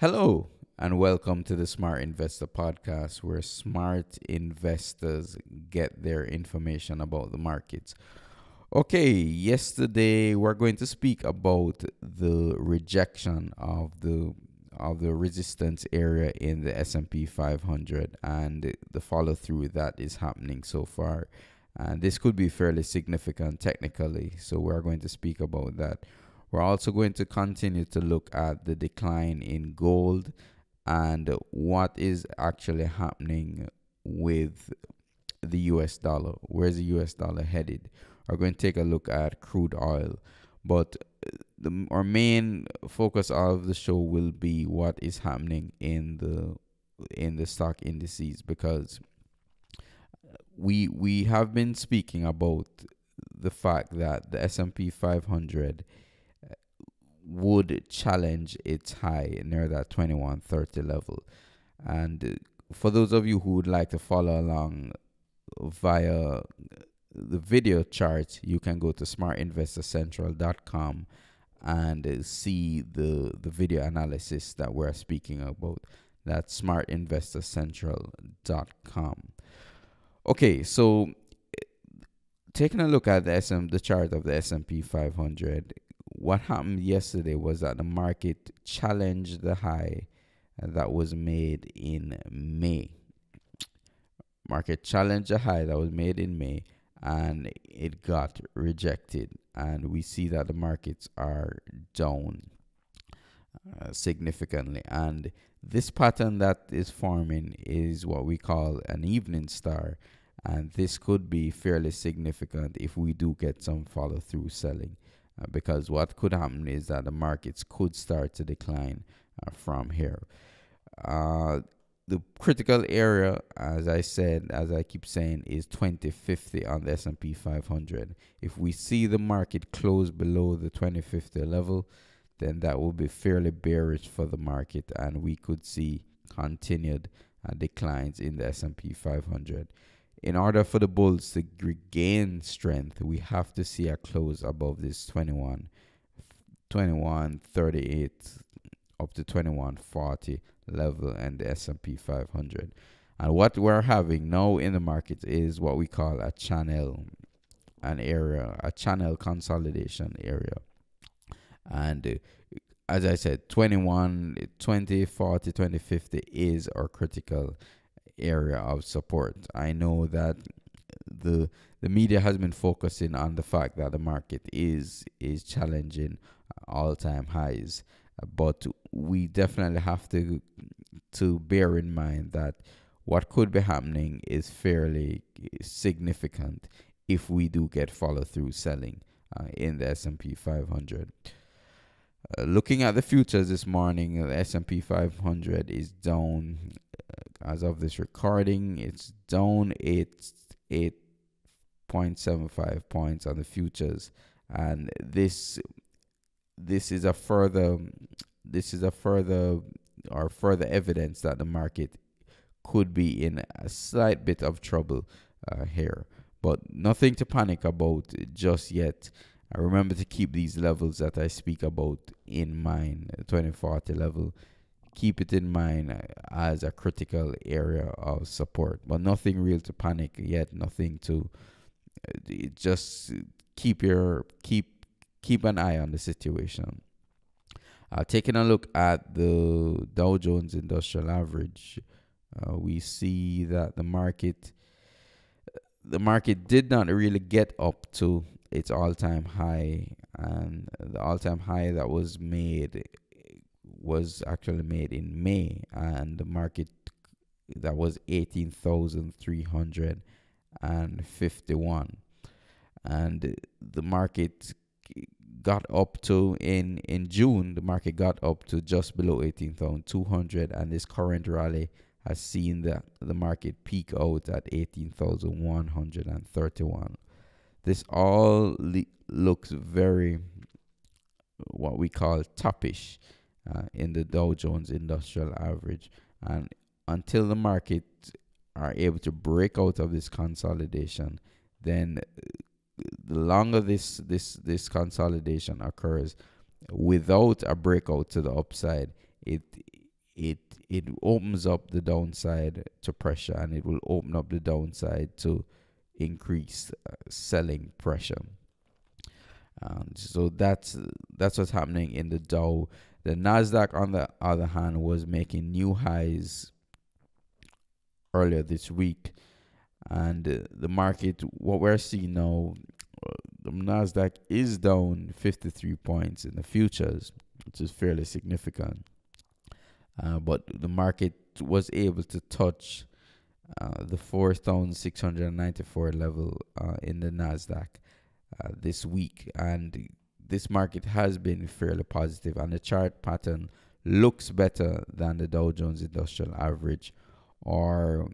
Hello, and welcome to the Smart Investor Podcast, where smart investors get their information about the markets. Okay, yesterday we're going to speak about the rejection of the resistance area in the S&P 500 and the follow through that is happening so far. And this could be fairly significant technically, so we're going to speak about that. We're also going to continue to look at the decline in gold and what is actually happening with the US dollar. Where's the US dollar headed? We're going to take a look at crude oil. But our main focus of the show will be what is happening in the stock indices, because we have been speaking about the fact that the S&P 500 would challenge its high near that 2130 level. And for those of you who would like to follow along via the video chart, you can go to smartinvestorcentral.com and see the video analysis that we're speaking about. That's smartinvestorcentral.com. Okay, so taking a look at the chart of the S&P 500, what happened yesterday was that the market challenged the high that was made in May. Market challenged the high that was made in May, and it got rejected. And we see that the markets are down significantly. And this pattern that is forming is what we call an evening star. And this could be fairly significant if we do get some follow through selling. Because what could happen is that the markets could start to decline from here. The critical area, as I keep saying, is 2050 on the S&P 500. If we see the market close below the 2050 level, then that will be fairly bearish for the market, and we could see continued declines in the S&P 500. In order for the bulls to regain strength, we have to see a close above this 2138 up to 2140 level and the S&P 500. And what we're having now in the market is what we call a channel consolidation area. And as I said, 21, 20, 40, 20, 50 is our critical area of support. I know that the media has been focusing on the fact that the market is challenging all-time highs, but we definitely have to bear in mind that what could be happening is fairly significant if we do get follow-through selling in the S&P 500. Looking at the futures this morning, the S&P 500 is down. As of this recording, it's down 8.75 points on the futures, and this is a further evidence that the market could be in a slight bit of trouble here, but nothing to panic about just yet. Remember to keep these levels that I speak about in mind. 2040 level, keep it in mind as a critical area of support, but nothing real to panic yet. Nothing to just keep an eye on the situation. Taking a look at the Dow Jones Industrial Average, we see that the market did not really get up to its all-time high, and the all-time high that was actually made in May, and the market that was 18,351, and the market got up to in June, the market got up to just below 18,200, and this current rally has seen the market peak out at 18,131. This all looks very what we call toppish in the Dow Jones Industrial Average, and until the market are able to break out of this consolidation, then the longer this consolidation occurs without a breakout to the upside, it it it opens up the downside to pressure, and it will open up the downside to increased selling pressure. And so that's what's happening in the Dow. The Nasdaq, on the other hand, was making new highs earlier this week, and the market, what we're seeing now, the Nasdaq is down 53 points in the futures, which is fairly significant. But the market was able to touch the 4,694 level in the Nasdaq this week, and this market has been fairly positive, and the chart pattern looks better than the Dow Jones Industrial Average or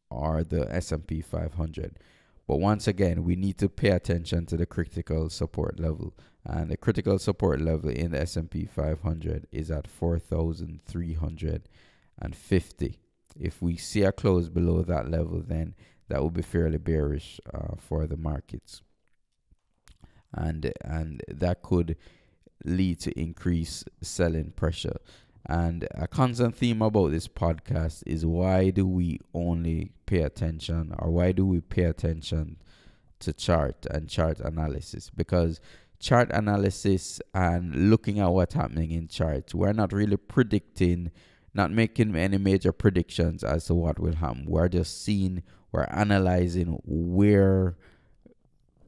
the S&P 500. But once again, we need to pay attention to the critical support level, and the critical support level in the S&P 500 is at 4,350. If we see a close below that level, then that will be fairly bearish for the markets, and that could lead to increased selling pressure. And a constant theme about this podcast is, why do we only pay attention, or why do we pay attention to chart and chart analysis? Because chart analysis and looking at what's happening in charts, we're not really predicting, not making any major predictions as to what will happen. We're just seeing, we're analyzing where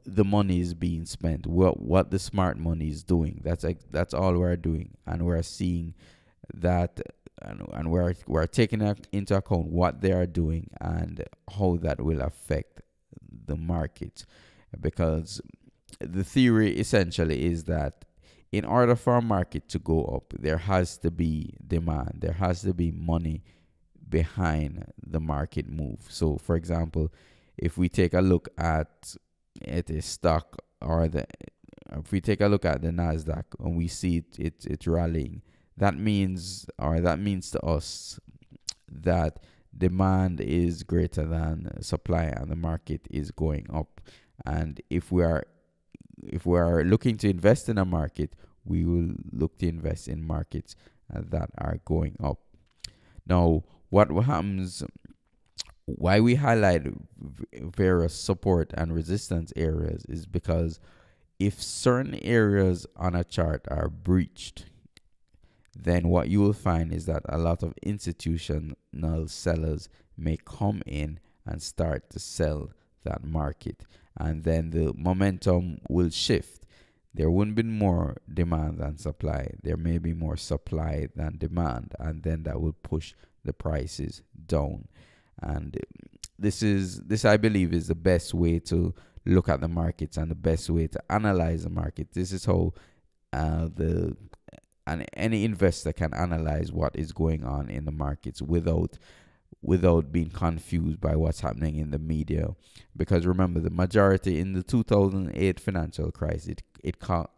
the money is being spent, what the smart money is doing. That's all we're doing, and we're seeing that, and we're taking into account what they are doing and how that will affect the market. Because the theory essentially is that in order for a market to go up, there has to be demand, there has to be money behind the market move. So for example, if we take a look at a stock, or if we take a look at the Nasdaq and we see it rallying, that means to us that demand is greater than supply and the market is going up. And if we are looking to invest in a market, we will look to invest in markets that are going up. Now, what happens, why we highlight various support and resistance areas, is because if certain areas on a chart are breached, then what you will find is that a lot of institutional sellers may come in and start to sell that market, and then the momentum will shift. There won't be more demand than supply. There may be more supply than demand, and then that will push the prices down. And this I believe is the best way to look at the markets and the best way to analyze the market. This is how any investor can analyze what is going on in the markets without being confused by what's happening in the media. Because remember, the majority in the 2008 financial crisis, it caught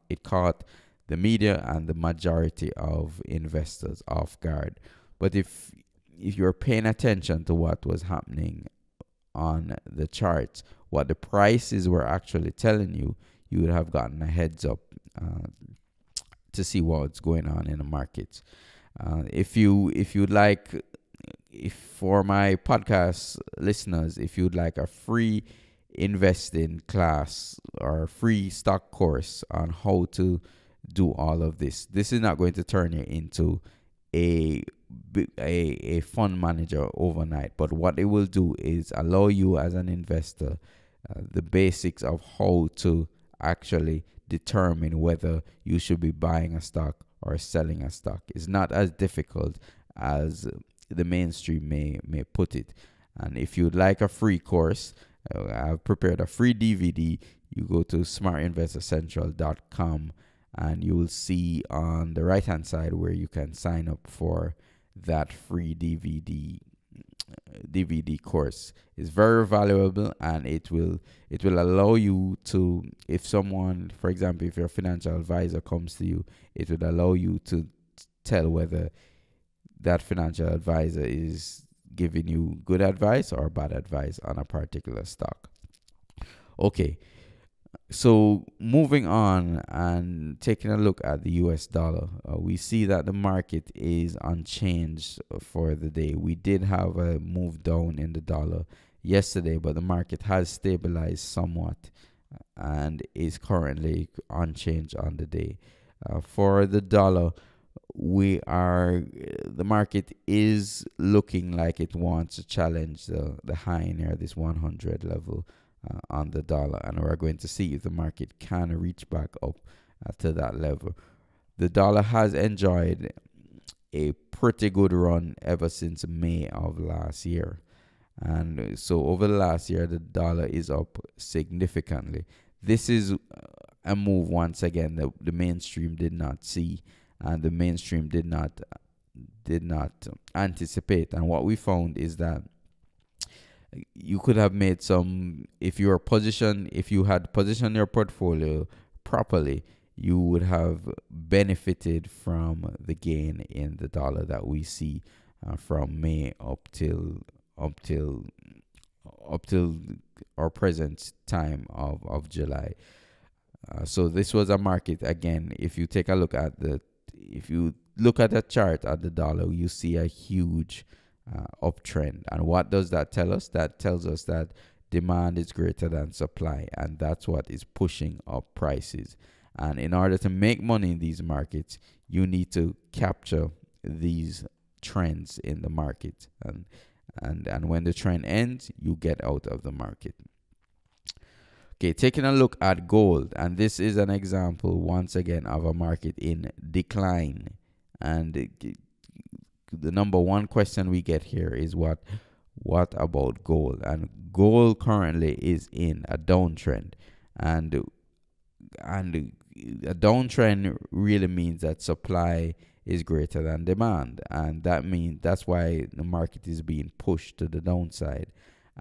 the media and the majority of investors off guard. But if you're paying attention to what was happening on the charts, what the prices were actually telling you, you would have gotten a heads up to see what's going on in the markets. For my podcast listeners, if you'd like a free investing class or a free stock course on how to do all of this is not going to turn you into a fund manager overnight, but what it will do is allow you as an investor the basics of how to actually determine whether you should be buying a stock or selling a stock. It's not as difficult as the mainstream may put it. And if you'd like a free course, I've prepared a free DVD. You go to smartinvestorcentral.com and you will see on the right hand side where you can sign up for that free DVD course. Is very valuable, and it will allow you to, if someone, for example, if your financial advisor comes to you, it would allow you to tell whether that financial advisor is giving you good advice or bad advice on a particular stock. Okay, So moving on and taking a look at the US dollar, we see that the market is unchanged for the day. We did have a move down in the dollar yesterday, but the market has stabilized somewhat and is currently unchanged on the day. For the dollar, the market is looking like it wants to challenge the high near this 100 level on the dollar, and we're going to see if the market can reach back up to that level. The dollar has enjoyed a pretty good run ever since May of last year, and so over the last year the dollar is up significantly. This is a move once again that the mainstream did not see, and the mainstream did not anticipate. And what we found is that you could have made some, if you had positioned your portfolio properly, you would have benefited from the gain in the dollar that we see from May up till our present time of July. So this was a market again. If you look at the chart at the dollar, you see a huge uptrend. And what does that tell us? That tells us that demand is greater than supply, and that's what is pushing up prices. And in order to make money in these markets, you need to capture these trends in the market, and when the trend ends, you get out of the market. Okay, taking a look at gold, and this is an example once again of a market in decline. And the number one question we get here is what about gold? And gold currently is in a downtrend, and a downtrend really means that supply is greater than demand, and that's why the market is being pushed to the downside.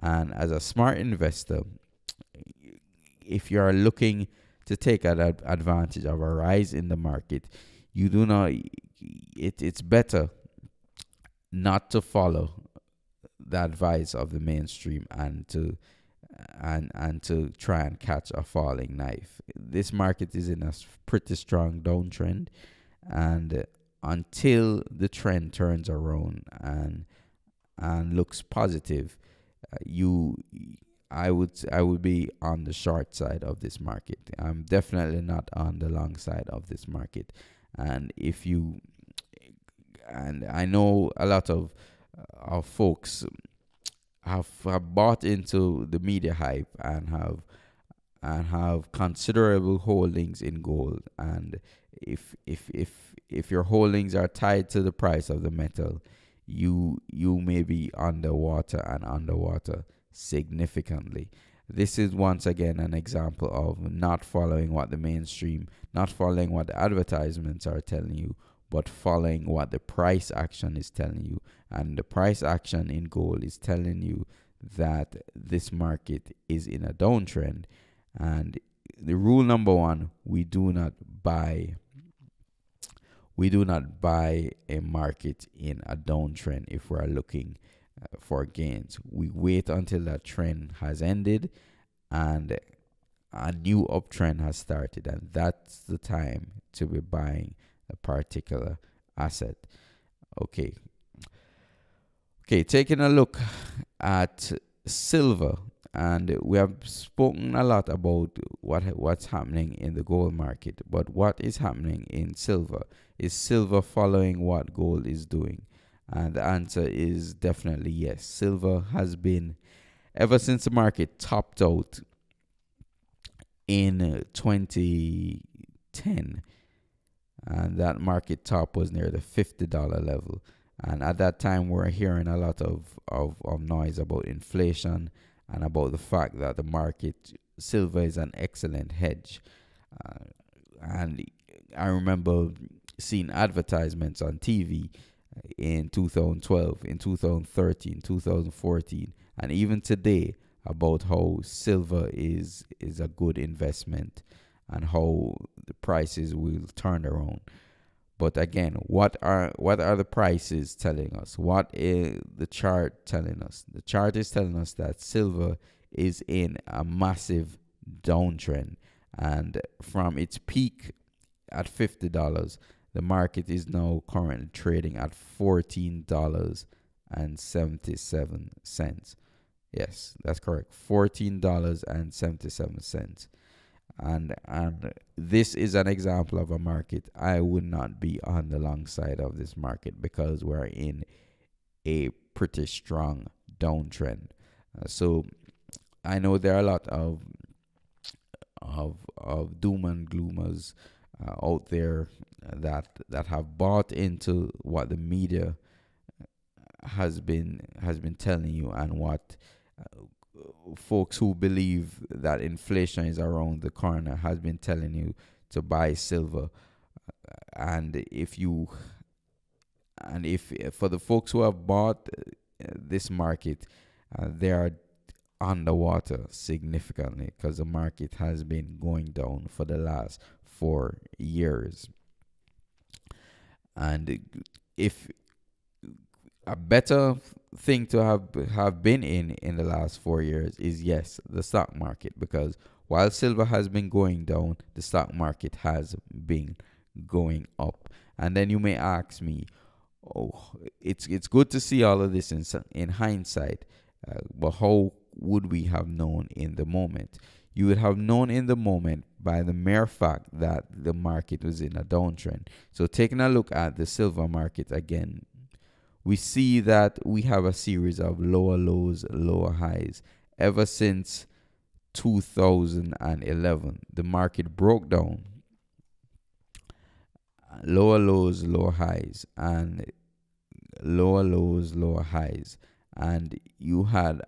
And as a smart investor, if you are looking to take advantage of a rise in the market, you do not. It's better not to follow the advice of the mainstream and to try and catch a falling knife. This market is in a pretty strong downtrend, and until the trend turns around and looks positive, I would be on the short side of this market. I'm definitely not on the long side of this market. And I know a lot of folks have bought into the media hype and have considerable holdings in gold. And if your holdings are tied to the price of the metal, you may be underwater significantly. This is once again an example of not following what the mainstream, not following what the advertisements are telling you, but following what the price action is telling you. And the price action in gold is telling you that this market is in a downtrend. And the rule number one, we do not buy a market in a downtrend if we're looking for gains. We wait until that trend has ended and a new uptrend has started, and that's the time to be buying a particular asset. Okay, taking a look at silver, and we have spoken a lot about what's happening in the gold market, but what is happening in silver? Is silver following what gold is doing? And the answer is definitely yes. Silver has been, ever since the market topped out in 2010, and that market top was near the $50 level. And at that time, we're hearing a lot of noise about inflation and about the fact that silver is an excellent hedge. And I remember seeing advertisements on TV in 2012, in 2013, 2014, and even today about how silver is a good investment and how the prices will turn around. But again, what are the prices telling us? What is the chart telling us? The chart is telling us that silver is in a massive downtrend, and from its peak at $50, the market is now currently trading at $14.77. Yes, that's correct. $14.77. And this is an example of a market I would not be on the long side of this market, because we're in a pretty strong downtrend. So I know there are a lot of doom and gloomers out there that have bought into what the media has been telling you, and what folks who believe that inflation is around the corner has been telling you to buy silver. And if for the folks who have bought this market, they are underwater significantly, because the market has been going down for the last 4 years. And if a better thing to have been in the last 4 years is, yes, the stock market, because while silver has been going down, the stock market has been going up. And then you may ask me, oh, it's good to see all of this in hindsight, but how would we have known in the moment? You would have known in the moment by the mere fact that the market was in a downtrend. So taking a look at the silver market again, we see that we have a series of lower lows, lower highs. Ever since 2011, the market broke down, lower lows, lower highs, and lower lows, lower highs. And you had,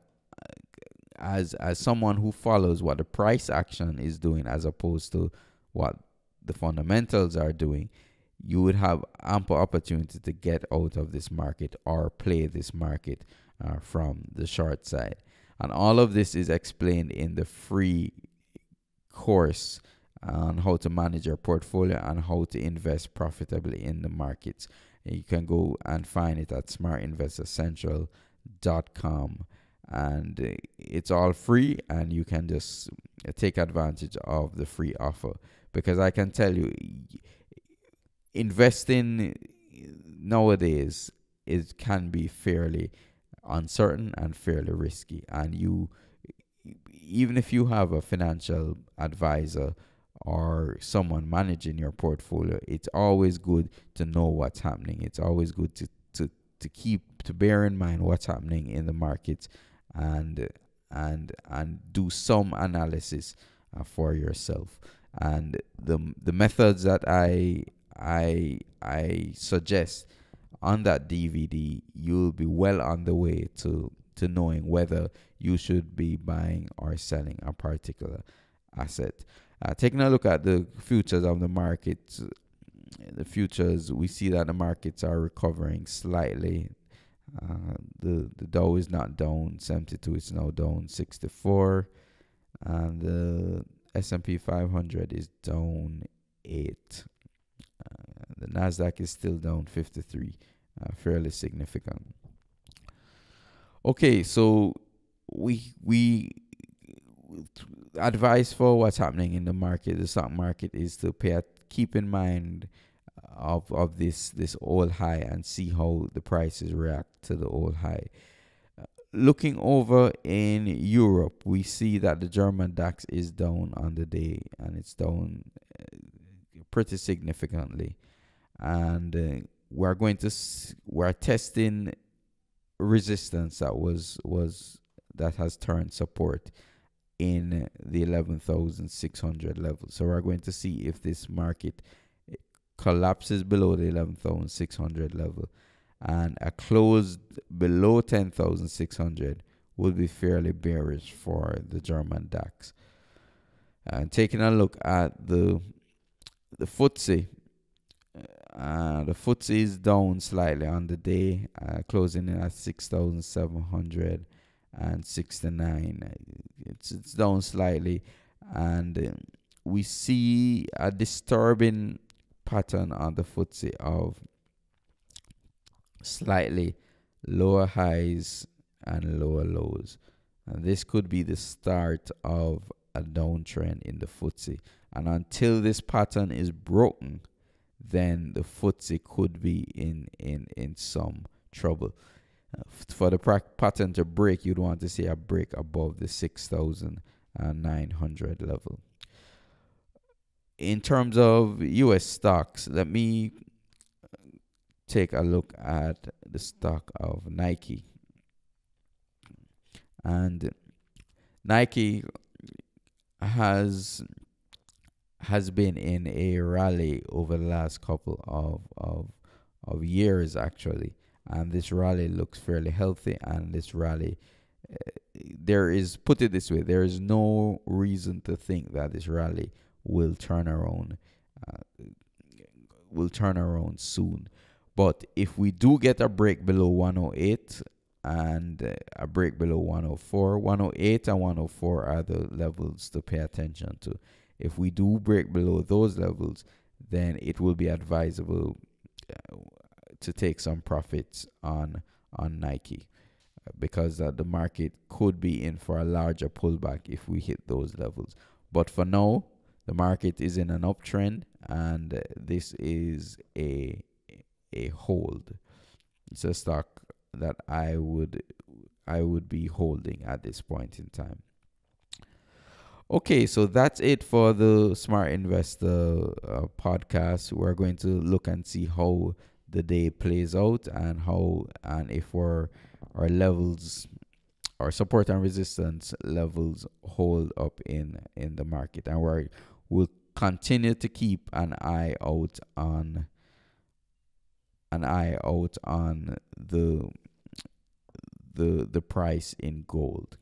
as someone who follows what the price action is doing as opposed to what the fundamentals are doing, you would have ample opportunity to get out of this market or play this market from the short side. And all of this is explained in the free course on how to manage your portfolio and how to invest profitably in the markets. And you can go and find it at smartinvestorcentral.com. And it's all free, and you can just take advantage of the free offer, because I can tell you, investing nowadays can be fairly uncertain and fairly risky. And you, even if you have a financial advisor or someone managing your portfolio, it's always good to know what's happening. It's always good to bear in mind what's happening in the markets, and do some analysis for yourself. And the methods that I suggest on that DVD, you'll be well on the way to knowing whether you should be buying or selling a particular asset. Taking a look at the futures of the market, we see that the markets are recovering slightly. The Dow is not down 72, it's now down 64, and the S&P 500 is down 8. The Nasdaq is still down 53, fairly significant. Okay, so we advice for what's happening in the market, the stock market, is to keep in mind of this old high, and see how the prices react to the old high. Looking over in Europe, we see that the German DAX is down on the day, and it's down pretty significantly. And we're testing resistance that has turned support in the 11,600 level. So we're going to see if this market collapses below the 11,600 level, and a close below 10,600 would be fairly bearish for the German DAX. And taking a look at the FTSE, the FTSE is down slightly on the day, closing in at 6,769. It's down slightly, and we see a disturbing pattern on the FTSE of slightly lower highs and lower lows. And this could be the start of a downtrend in the FTSE. And until this pattern is broken, then the FTSE could be in some trouble. For the pattern to break, you'd want to see a break above the 6,900 level. In terms of US stocks, let me take a look at the stock of Nike. And Nike has been in a rally over the last couple of years, actually. And this rally looks fairly healthy. And this rally, put it this way, there is no reason to think that this rally will turn around soon. But if we do get a break below 108 and a break below 104, 108 and 104 are the levels to pay attention to. If we do break below those levels, then it will be advisable to take some profits on Nike, because the market could be in for a larger pullback if we hit those levels. But for now, the market is in an uptrend, and this is a hold. It's a stock that I would be holding at this point in time. Okay, so that's it for the Smart Investor podcast. We're going to look and see how the day plays out, and if our levels, our support and resistance levels, hold up in the market, and we'll continue to keep an eye out on the price in gold.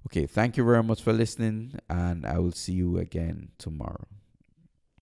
Okay, thank you very much for listening, and I will see you again tomorrow.